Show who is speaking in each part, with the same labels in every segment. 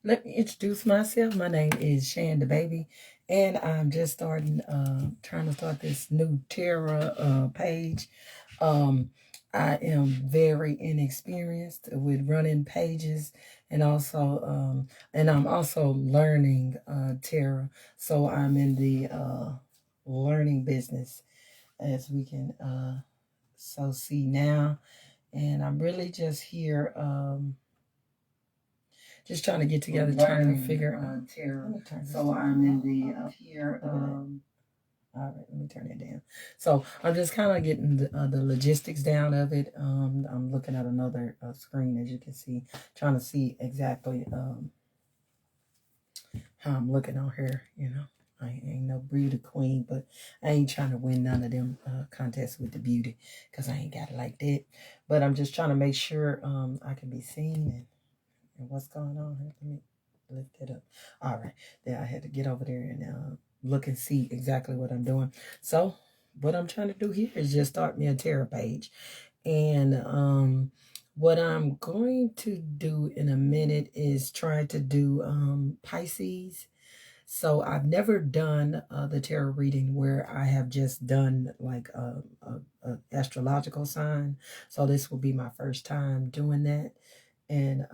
Speaker 1: Let me introduce myself. My name is Shan the baby, and I'm just trying to start this new Terra page. Um, I am very inexperienced with running pages, and I'm also learning Terra. So I'm in the learning business, as we can see now, and I'm really just here. Just trying to get together, trying to figure out Terra. So I'm in the here. All right, let me turn it down. So I'm just kind of getting the logistics down of it. I'm looking at another screen, as you can see, trying to see exactly how I'm looking on here. I ain't no beauty queen, but I ain't trying to win none of them contests with the beauty, because I ain't got it like that. But I'm just trying to make sure I can be seen and what's going on here. Let me lift it up. All right. Then I had to get over there and look and see exactly what I'm doing. So what I'm trying to do here is just start me a Terra page. And what I'm going to do in a minute is try to do Pisces. So I've never done the tarot reading where I have just done like a astrological sign. So this will be my first time doing that. And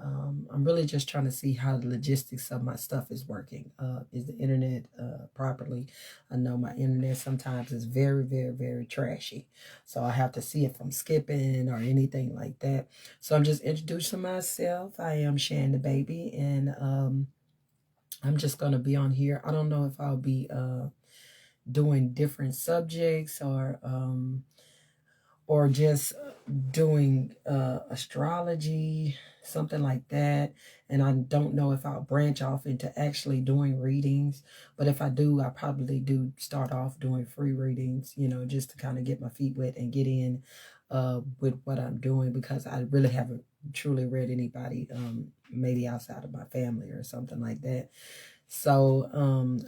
Speaker 1: I'm really just trying to see how the logistics of my stuff is working. Is the internet properly? I know my internet sometimes is very, very, very trashy. So I have to see if I'm skipping or anything like that. So I'm just introducing myself. I am Shan the baby, and I'm just going to be on here. I don't know if I'll be doing different subjects or just doing astrology, something like that. And I don't know if I'll branch off into actually doing readings. But if I do, I probably do start off doing free readings, just to kind of get my feet wet and get in with what I'm doing, because I really haven't truly read anybody, maybe outside of my family or something like that. So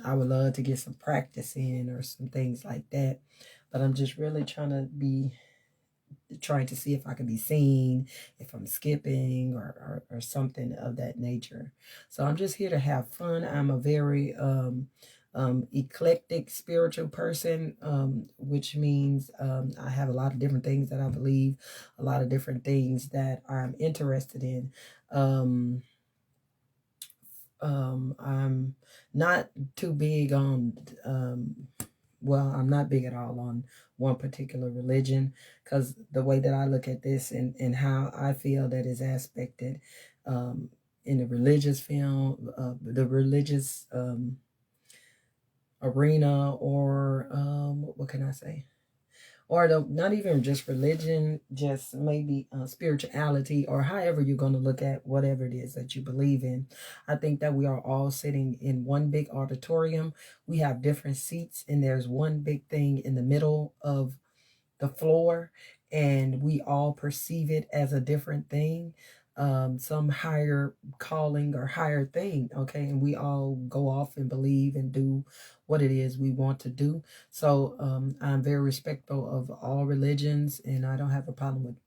Speaker 1: I would love to get some practice in or some things like that. But I'm just really trying to see if I can be seen, if I'm skipping or something of that nature. So I'm just here to have fun. I'm a very eclectic spiritual person, which means I have a lot of different things that I believe, a lot of different things that I'm interested in. I'm not too big on well, I'm not big at all on one particular religion, because the way that I look at this and how I feel that is aspected in the religious film, the religious arena, or what can I say? Or not even just religion, just maybe spirituality, or however you're going to look at whatever it is that you believe in. I think that we are all sitting in one big auditorium. We have different seats, and there's one big thing in the middle of the floor, and we all perceive it as a different thing, some higher calling or higher thing, okay? And we all go off and believe and do what it is we want to do. So I'm very respectful of all religions, and I don't have a problem with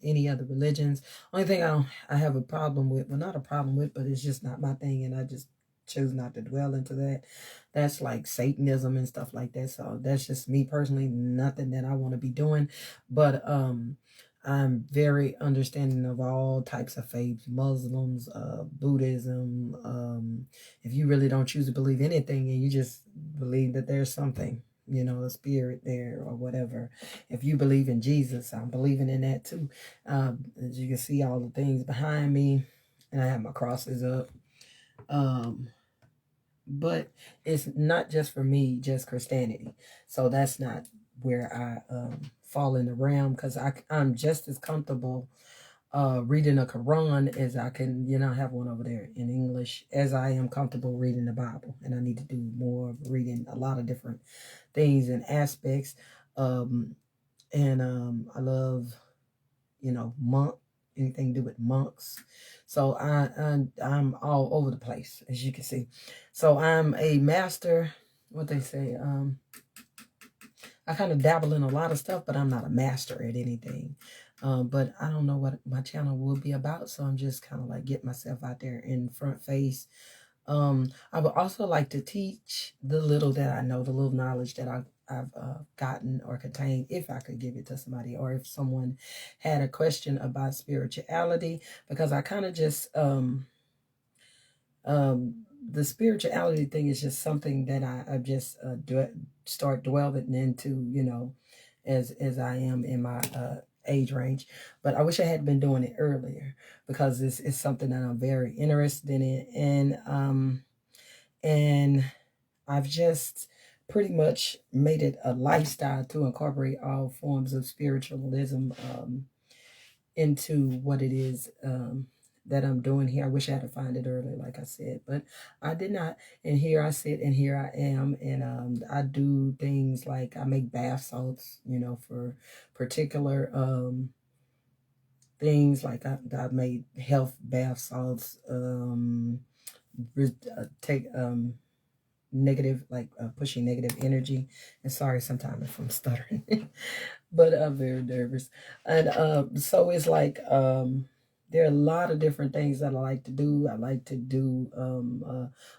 Speaker 1: any other religions. Only thing I have a problem with, well, not a problem with, but it's just not my thing, and I just choose not to dwell into that. That's like Satanism and stuff like that. So that's just me personally, nothing that I want to be doing. But I'm very understanding of all types of faiths, Muslims, Buddhism. If you really don't choose to believe anything and you just believe that there's something, a spirit there or whatever. If you believe in Jesus, I'm believing in that too. As you can see, all the things behind me, and I have my crosses up. But it's not just for me, just Christianity. So that's not where I fall in the realm, because I'm just as comfortable reading a Quran as I can, have one over there in English, as I am comfortable reading the Bible. And I need to do more of reading a lot of different things and aspects. I love, monk, anything to do with monks. So I'm all over the place, as you can see. So I'm a master, what they say, I kind of dabble in a lot of stuff, but I'm not a master at anything. But I don't know what my channel will be about, so I'm just kind of like get myself out there in front face. I would also like to teach the little that I know, the little knowledge that I've gotten or contained, if I could give it to somebody, or if someone had a question about spirituality, because I kind of just the spirituality thing is just something that I just start dwelling into, as I am in my age range. But I wish I had been doing it earlier, because this is something that I'm very interested in, and I've just pretty much made it a lifestyle to incorporate all forms of spiritualism into what it is that I'm doing here. I wish I had to find it earlier, like I said, but I did not. And here I sit, and here I am, and I do things like I make bath salts, for particular things. Like I made health bath salts, take negative, like pushing negative energy. And sorry, sometimes if I'm stuttering, but I'm very nervous. And so it's like there are a lot of different things that I like to do. I like to do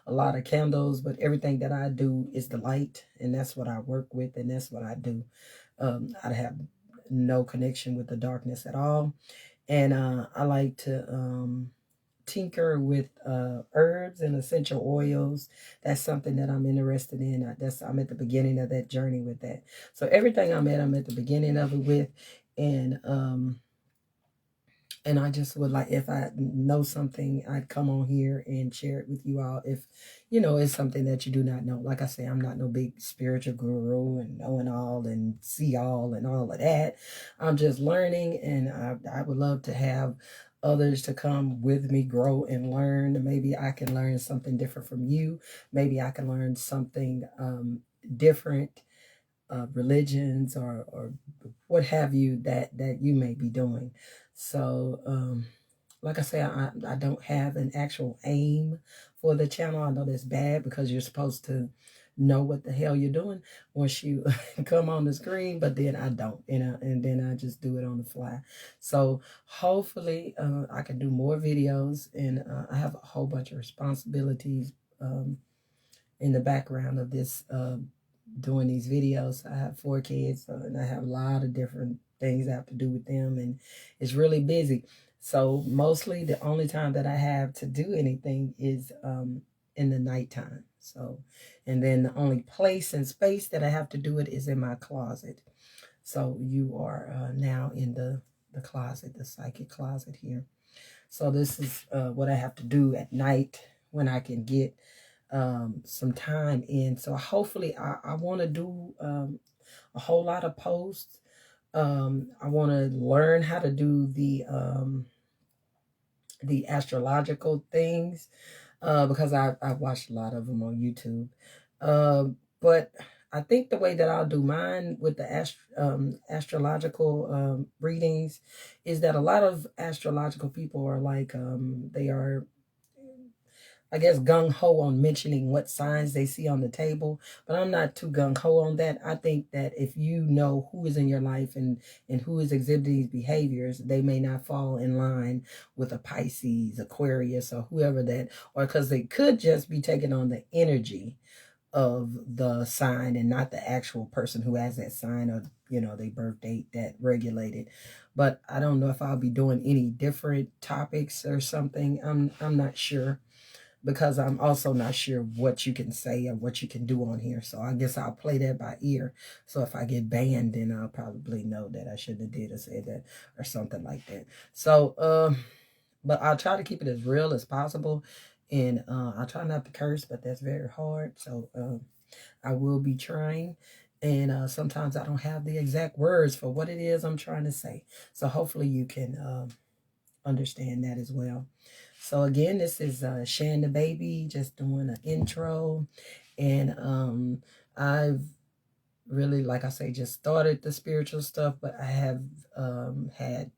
Speaker 1: a lot of candles, but everything that I do is the light, and that's what I work with, and that's what I do. I have no connection with the darkness at all. And I like to tinker with herbs and essential oils. That's something that I'm interested in. I'm at the beginning of that journey with that. So everything I'm at the beginning of it with, and I just would like, if I know something, I'd come on here and share it with you all. If, it's something that you do not know. Like I say, I'm not no big spiritual guru and knowing all and see all and all of that. I'm just learning, and I would love to have others to come with me, grow and learn. Maybe I can learn something different from you. Maybe I can learn something different, religions or what have you, that you may be doing. So like I say, I don't have an actual aim for the channel. I know that's bad, because you're supposed to know what the hell you're doing once you come on the screen, but then I don't, and then I just do it on the fly. So hopefully I can do more videos, and I have a whole bunch of responsibilities in the background of this, doing these videos. I have 4 kids, and I have a lot of different things I have to do with them, and it's really busy. So mostly the only time that I have to do anything is in the nighttime. So, and then the only place and space that I have to do it is in my closet. So you are now in the closet, the psychic closet here. So this is what I have to do at night when I can get some time in. So hopefully I want to do a whole lot of posts. I want to learn how to do the astrological things, because I've watched a lot of them on YouTube. But I think the way that I'll do mine with the astrological readings is that a lot of astrological people are like, they are, I guess, gung-ho on mentioning what signs they see on the table, but I'm not too gung-ho on that. I think that if you know who is in your life and who is exhibiting these behaviors, they may not fall in line with a Pisces, Aquarius, or whoever that, or because they could just be taking on the energy of the sign and not the actual person who has that sign, or their birth date that regulated. But I don't know if I'll be doing any different topics or something. I'm not sure, because I'm also not sure what you can say or what you can do on here. So I guess I'll play that by ear. So if I get banned, then I'll probably know that I shouldn't have did or said that or something like that. So, but I'll try to keep it as real as possible. And I'll try not to curse, but that's very hard. So I will be trying. And sometimes I don't have the exact words for what it is I'm trying to say. So hopefully you can understand that as well. So again, this is Shan the baby, just doing an intro. And I've really, like I say, just started the spiritual stuff, but I have had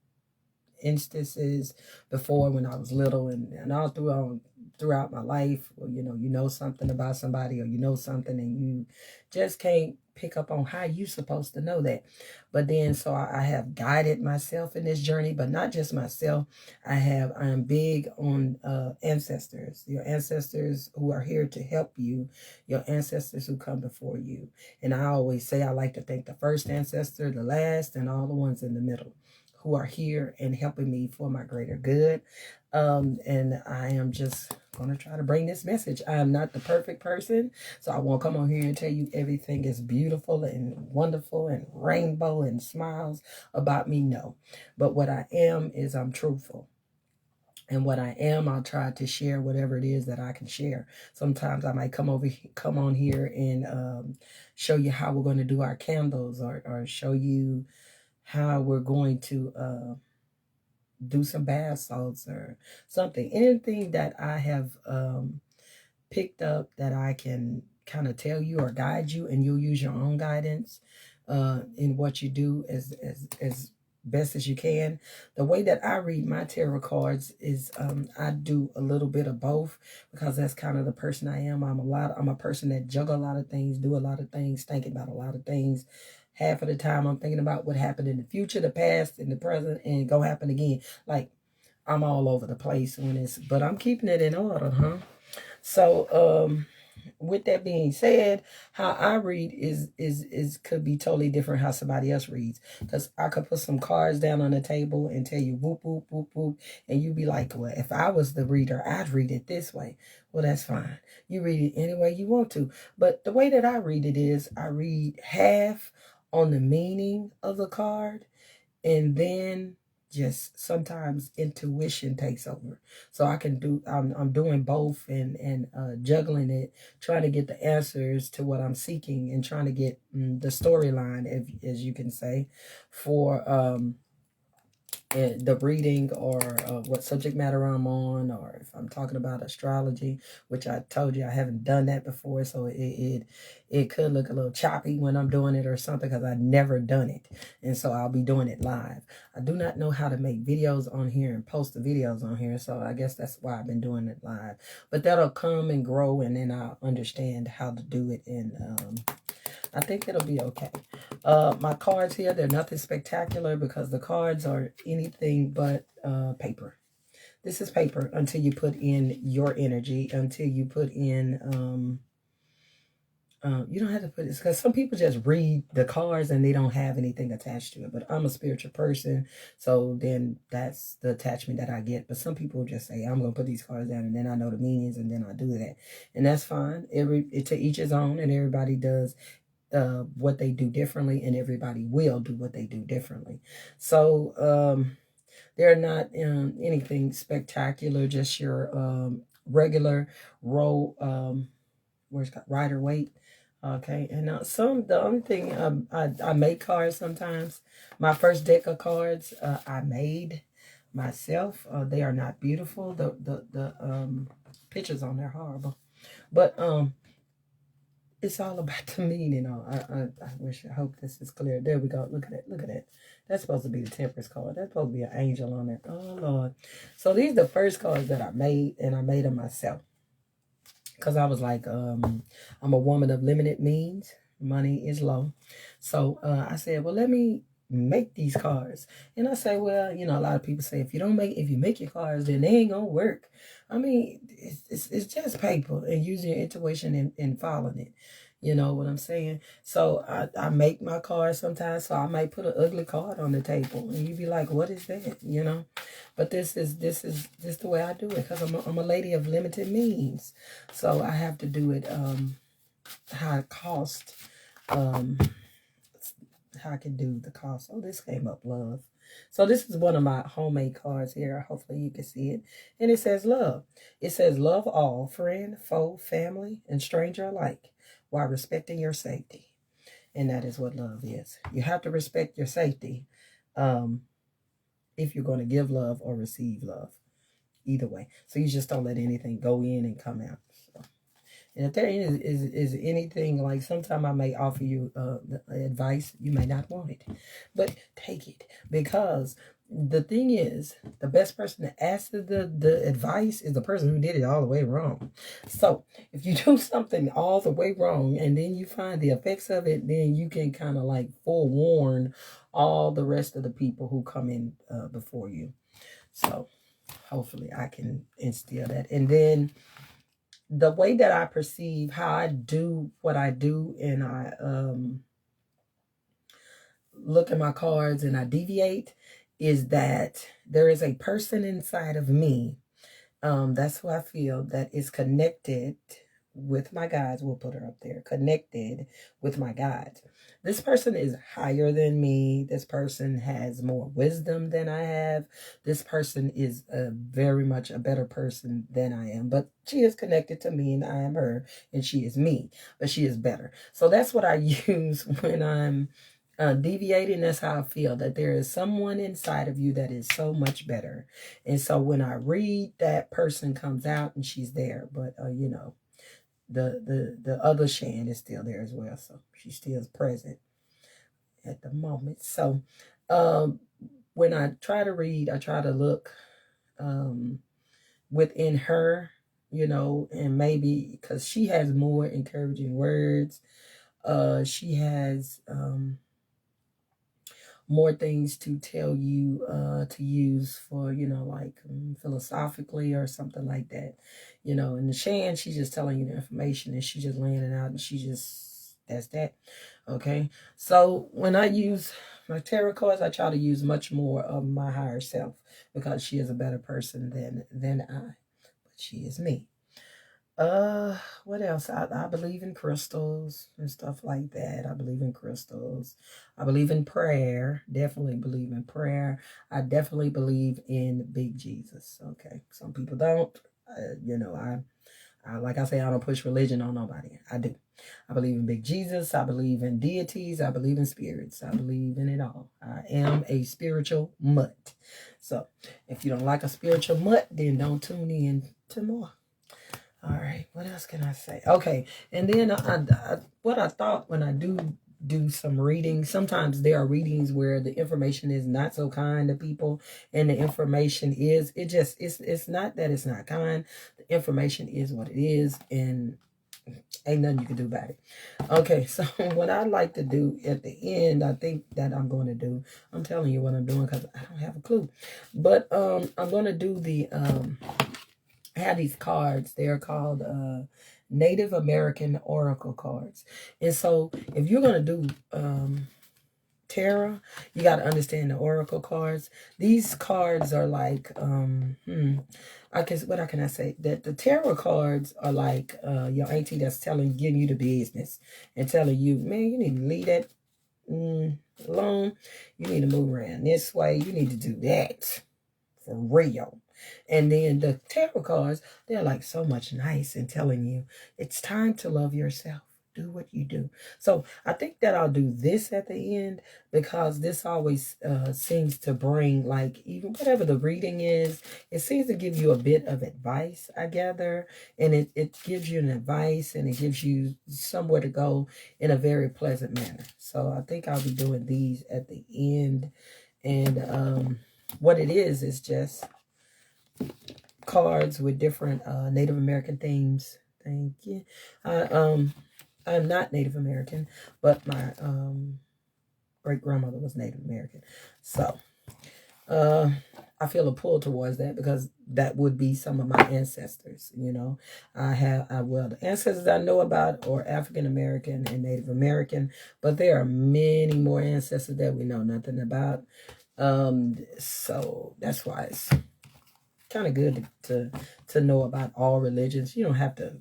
Speaker 1: instances before when I was little, and all throughout throughout my life, or you know something about somebody, or you know something and you just can't pick up on how you supposed to know that. But then so I have guided myself in this journey, but not just myself. I am big on ancestors, your ancestors who are here to help you, your ancestors who come before you. And I always say I like to thank the first ancestor, the last, and all the ones in the middle who are here and helping me for my greater good. And I am just going to try to bring this message. I am not the perfect person, so I won't come on here and tell you everything is beautiful and wonderful and rainbow and smiles about me. No, but what I am is I'm truthful. And what I am, I'll try to share whatever it is that I can share. Sometimes I might come on here and show you how we're going to do our candles, or show you how we're going to do some bath salts or something. Anything that I have picked up that I can kind of tell you or guide you, and you'll use your own guidance in what you do as best as you can. The way that I read my tarot cards is I do a little bit of both, because that's kind of the person I am. I'm a person that juggle a lot of things, do a lot of things, thinking about a lot of things. Half of the time I'm thinking about what happened in the future, the past, and the present, and go happen again. Like, I'm all over the place but I'm keeping it in order, huh? So with that being said, how I read is could be totally different how somebody else reads. Because I could put some cards down on the table and tell you whoop, whoop, whoop, whoop. And you'd be like, well, if I was the reader, I'd read it this way. Well, that's fine. You read it any way you want to. But the way that I read it is I read half on the meaning of the card, and then just sometimes intuition takes over. So I'm doing both, and juggling it, trying to get the answers to what I'm seeking, and trying to get the storyline, as you can say, for the reading, or what subject matter I'm on, or if I'm talking about astrology, which I told you I haven't done that before, so it could look a little choppy when I'm doing it or something, because I've never done it, and so I'll be doing it live. I do not know how to make videos on here and post the videos on here, so I guess that's why I've been doing it live. But that'll come and grow, and then I'll understand how to do it, and I think it'll be okay. My cards here, they're nothing spectacular, because the cards are anything but paper. This is paper until you put in your energy, until you put in, you don't have to put it, because some people just read the cards and they don't have anything attached to it. But I'm a spiritual person, so then that's the attachment that I get. But some people just say, I'm going to put these cards down, and then I know the meanings, and then I do that. And that's fine. To each his own, and everybody does what they do differently, and everybody will do what they do differently. So they're not anything spectacular, just your regular row, where's got Rider Waite. Okay, and the only thing, I make cards sometimes. My first deck of cards I made myself. They are not beautiful. The pictures on there horrible, but it's all about the meaning. I hope this is clear. There we go. Look at it. Look at it. That's supposed to be the Temperance card. That's supposed to be an angel on there. Oh, Lord. So these are the first cards that I made, and I made them myself. Because I was like, I'm a woman of limited means. Money is low. So I said, well, let me make these cards. And I say, well, a lot of people say, if you make your cards, then they ain't gonna work. I mean, it's just paper, and using your intuition and following it. You know what I'm saying? So I make my cards sometimes. So I might put an ugly card on the table, and you'd be like, what is that? But this is the way I do it, because I'm a lady of limited means. So I have to do it how it cost, how I can do the cost. Oh, this came up, love. So this is one of my homemade cards here. Hopefully you can see it. And it says love. It says love all, friend, foe, family, and stranger alike, while respecting your safety. And that is what love is. You have to respect your safety if you're going to give love or receive love. Either way. So you just don't let anything go in and come out. So. And if there is anything, like sometime I may offer you advice, you may not want it, but take it, because the thing is, the best person to ask the advice is the person who did it all the way wrong. So if you do something all the way wrong and then you find the effects of it, then you can kind of like forewarn all the rest of the people who come in before you. So hopefully I can instill that. And then the way that I perceive how I do what I do, and I look at my cards and I deviate, is that there is a person inside of me. That's who I feel that is connected with my guides. We'll put her up there. Connected with my guides. This person is higher than me. This person has more wisdom than I have. This person is very much a better person than I am. But she is connected to me and I am her and she is me. But she is better. So that's what I use when I'm deviating. That's how I feel, that there is someone inside of you that is so much better. And so when I read, that person comes out and she's there. But you know, the other Shan is still there as well. So she still is present at the moment. So when I try to read, I try to look within her, you know, and maybe because she has more encouraging words. She has more things to tell you to use for, you know, like philosophically or something like that, you know. And the Shan, she's just telling you the information and she's just laying it out and she just, that's that. Okay, so when I use my tarot cards, I try to use much more of my higher self because she is a better person than I, but she is me. What else? I believe in crystals and stuff like that. I believe in crystals. I believe in prayer. Definitely believe in prayer. I definitely believe in big Jesus. Okay. Some people don't. You know, I like I say, I don't push religion on nobody. I do. I believe in big Jesus. I believe in deities. I believe in spirits. I believe in it all. I am a spiritual mutt. So if you don't like a spiritual mutt, then don't tune in to more. All right, what else can I say? Okay, and then what I thought when I do some reading, sometimes there are readings where the information is not so kind to people, and the information is, it's not that it's not kind. The information is what it is, and ain't nothing you can do about it. Okay, so what I like to do at the end, I think that I'm going to do, I'm telling you what I'm doing because I don't have a clue, but I'm going to do the I have these cards. They are called Native American Oracle cards. And so if you're going to do tarot, you got to understand the Oracle cards. These cards are like, I guess, what can I say? That the tarot cards are like your auntie that's giving you the business and telling you, man, you need to leave that alone. You need to move around this way. You need to do that for real. And then the tarot cards, they're like so much nice and telling you it's time to love yourself. Do what you do. So I think that I'll do this at the end because this always seems to bring, like, even whatever the reading is, it seems to give you a bit of advice, I gather. And it gives you an advice and it gives you somewhere to go in a very pleasant manner. So I think I'll be doing these at the end. And what it is just cards with different Native American themes. Thank you. I'm not Native American, but my great grandmother was Native American, so I feel a pull towards that because that would be some of my ancestors. You know, well, the ancestors I know about are African American and Native American, but there are many more ancestors that we know nothing about. So that's why it's kind of good to know about all religions. You don't have to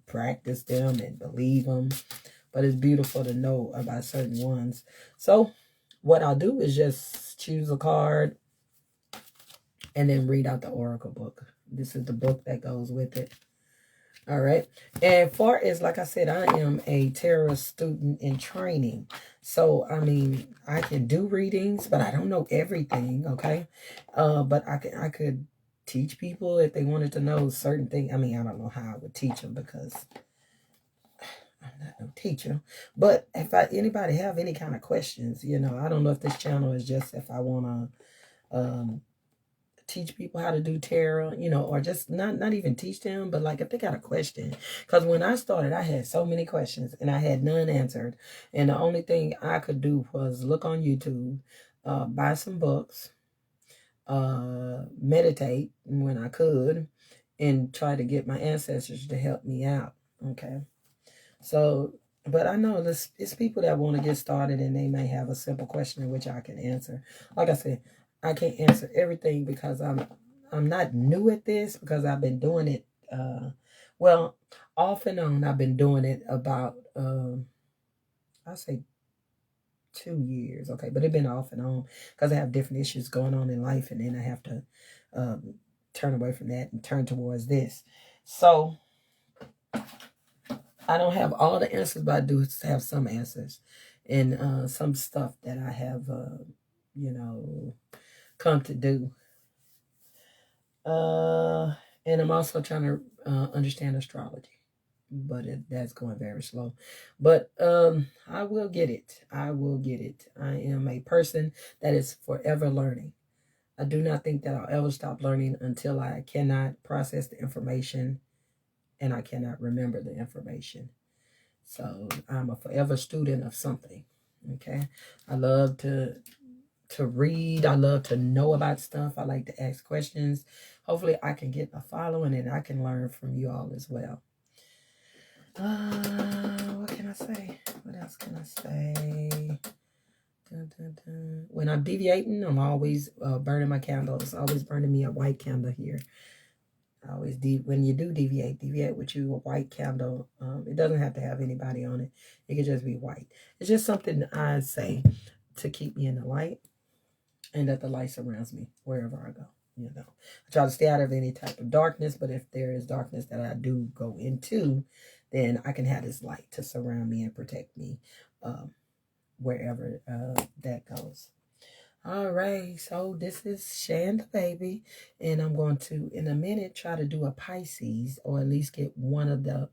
Speaker 1: practice them and believe them, but it's beautiful to know about certain ones. So what I'll do is just choose a card and then read out the oracle book. This is the book that goes with it. All right. And far as, like I said, I am a tarot student in training. So, I mean, I can do readings, but I don't know everything. Okay. But I could teach people if they wanted to know certain things. I mean, I don't know how I would teach them because I'm not no teacher. But if anybody have any kind of questions, you know, I don't know if this channel is just if I want to teach people how to do tarot, or just not even teach them, but like if they got a question. Because when I started, I had so many questions and I had none answered. And the only thing I could do was look on YouTube, buy some books, meditate when I could, and try to get my ancestors to help me out. Okay. So, but I know it's people that want to get started and they may have a simple question in which I can answer. Like I said, I can't answer everything because I'm not new at this, because I've been doing it well, off and on. I've been doing it about I say 2 years, okay, but it's been off and on because I have different issues going on in life, and then I have to turn away from that and turn towards this. So I don't have all the answers, but I do have some answers, and some stuff that I have, come to do. And I'm also trying to understand astrology, but that's going very slow. But I will get it. I will get it. I am a person that is forever learning. I do not think that I'll ever stop learning until I cannot process the information and I cannot remember the information. So I'm a forever student of something. Okay. I love to read. I love to know about stuff. I like to ask questions. Hopefully I can get a following and I can learn from you all as well. What can I say? What else can I say? Dun, dun, dun. When I'm deviating, I'm always burning my candle. It's always burning me a white candle here. I always when you do deviate with you a white candle. It doesn't have to have anybody on it. It can just be white. It's just something I say to keep me in the light, and that the light surrounds me wherever I go. I try to stay out of any type of darkness, but if there is darkness that I do go into, then I can have this light to surround me and protect me wherever that goes. All right, so this is Shan the baby, and I'm going to, in a minute, try to do a Pisces, or at least get one of the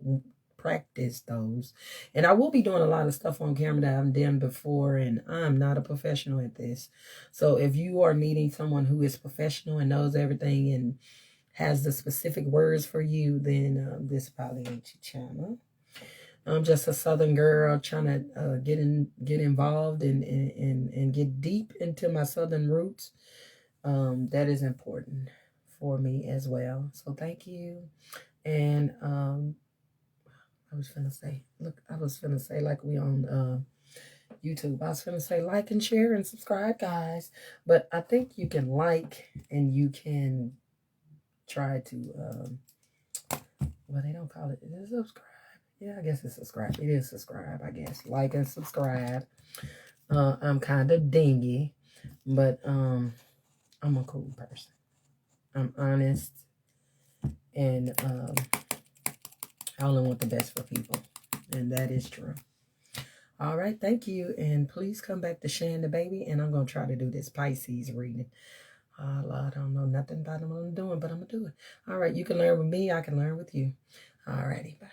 Speaker 1: practice those. And I will be doing a lot of stuff on camera that I've done before, and I'm not a professional at this. So if you are needing someone who is professional and knows everything and has the specific words for you, then this probably ain't your channel. I'm just a Southern girl trying to get involved and get deep into my Southern roots. That is important for me as well. So thank you. And I was finna say, like we on YouTube. I was finna say like and share and subscribe, guys. But I think you can like and you can try to well, they don't call it. Is it subscribe? Yeah, I guess it's subscribe. It is subscribe, I guess. Like and subscribe. I'm kind of dingy, but I'm a cool person. I'm honest, and I only want the best for people, and that is true. All right, thank you, and please come back to Shan the baby, and I'm gonna try to do this Pisces reading. Oh, Lord, I don't know nothing about what I'm doing, but I'm gonna do it. All right, you can learn with me. I can learn with you. All righty, bye.